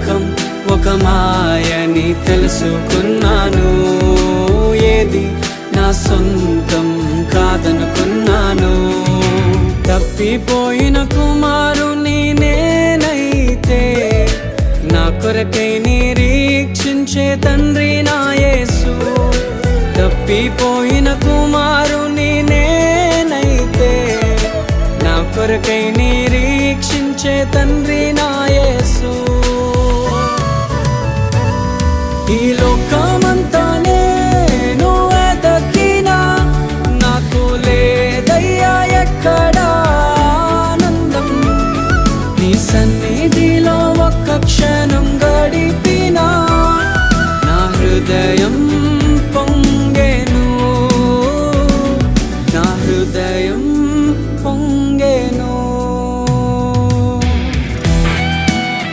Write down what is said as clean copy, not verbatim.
లోకం ఒక మాయని తెలుసుకున్నాను. ఏది నా సొంతం కాదనుకున్నాను. తప్పిపోయిన కుమారుని నేనైతే నా కొరకై నిరీక్షించే తండ్రి నా యేసు. తప్పిపోయిన కుమారుని నేనైతే నా కొరకై నిరీక్షించే తండ్రి